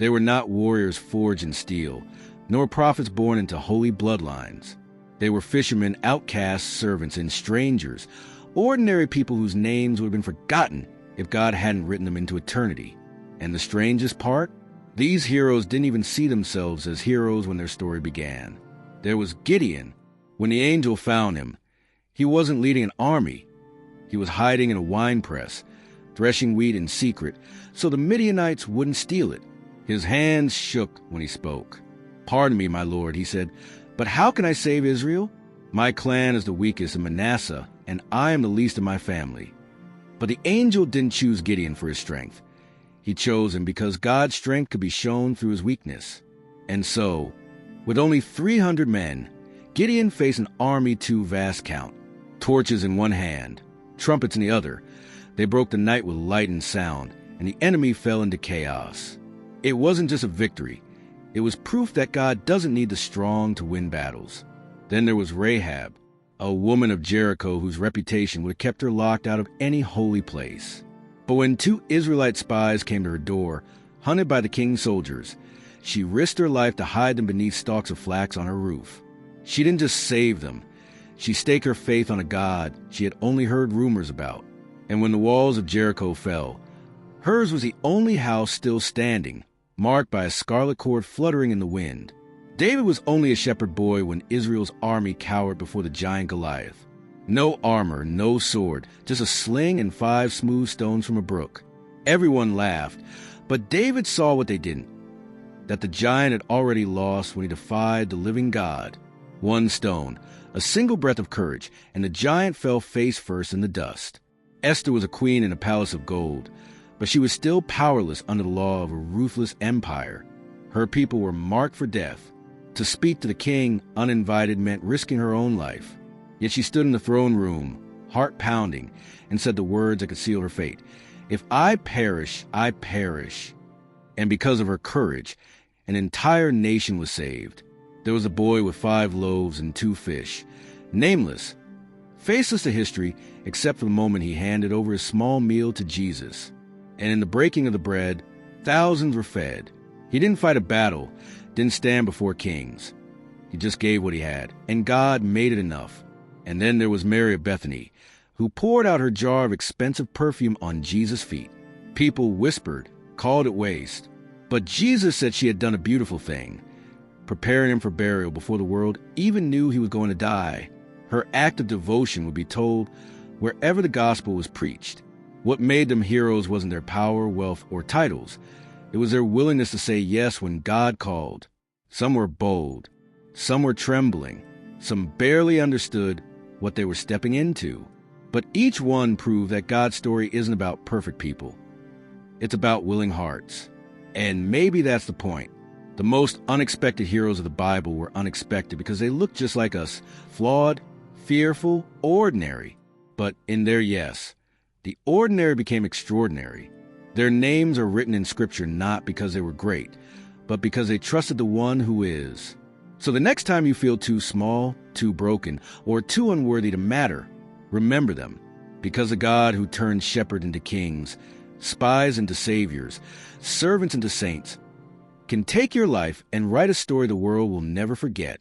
They were not warriors forged in steel, nor prophets born into holy bloodlines. They were fishermen, outcasts, servants, and strangers, ordinary people whose names would have been forgotten if God hadn't written them into eternity. And the strangest part? These heroes didn't even see themselves as heroes when their story began. There was Gideon. When the angel found him, he wasn't leading an army. He was hiding in a winepress, threshing wheat in secret, so the Midianites wouldn't steal it. His hands shook when he spoke. "Pardon me, my lord," he said, "but how can I save Israel? My clan is the weakest in Manasseh, and I am the least of my family." But the angel didn't choose Gideon for his strength. He chose him because God's strength could be shown through his weakness. And so, with only 300 men, Gideon faced an army too vast count. Torches in one hand, trumpets in the other, they broke the night with light and sound, and the enemy fell into chaos. It wasn't just a victory. It was proof that God doesn't need the strong to win battles. Then there was Rahab, a woman of Jericho whose reputation would have kept her locked out of any holy place. But when 2 Israelite spies came to her door, hunted by the king's soldiers, she risked her life to hide them beneath stalks of flax on her roof. She didn't just save them. She staked her faith on a God she had only heard rumors about. And when the walls of Jericho fell, hers was the only house still standing, marked by a scarlet cord fluttering in the wind. David was only a shepherd boy when Israel's army cowered before the giant Goliath. No armor, no sword, just a sling and 5 smooth stones from a brook. Everyone laughed, but David saw what they didn't, that the giant had already lost when he defied the living God. 1 stone, a single breath of courage, and the giant fell face first in the dust. Esther was a queen in a palace of gold, but she was still powerless under the law of a ruthless empire. Her people were marked for death. To speak to the king uninvited meant risking her own life. Yet she stood in the throne room, heart pounding, and said the words that could seal her fate. "If I perish, I perish." And because of her courage, an entire nation was saved. There was a boy with 5 loaves and 2 fish, nameless, faceless to history, except for the moment he handed over his small meal to Jesus. And in the breaking of the bread, thousands were fed. He didn't fight a battle, didn't stand before kings. He just gave what he had, and God made it enough. And then there was Mary of Bethany, who poured out her jar of expensive perfume on Jesus' feet. People whispered, called it waste. But Jesus said she had done a beautiful thing, preparing him for burial before the world even knew he was going to die. Her act of devotion would be told wherever the gospel was preached. What made them heroes wasn't their power, wealth, or titles. It was their willingness to say yes when God called. Some were bold. Some were trembling. Some barely understood what they were stepping into. But each one proved that God's story isn't about perfect people. It's about willing hearts. And maybe that's the point. The most unexpected heroes of the Bible were unexpected because they looked just like us, flawed, fearful, ordinary. But in their yes, the ordinary became extraordinary. Their names are written in Scripture not because they were great, but because they trusted the one who is. So the next time you feel too small, too broken, or too unworthy to matter, remember them, because the God who turns shepherds into kings, spies into saviors, servants into saints, can take your life and write a story the world will never forget.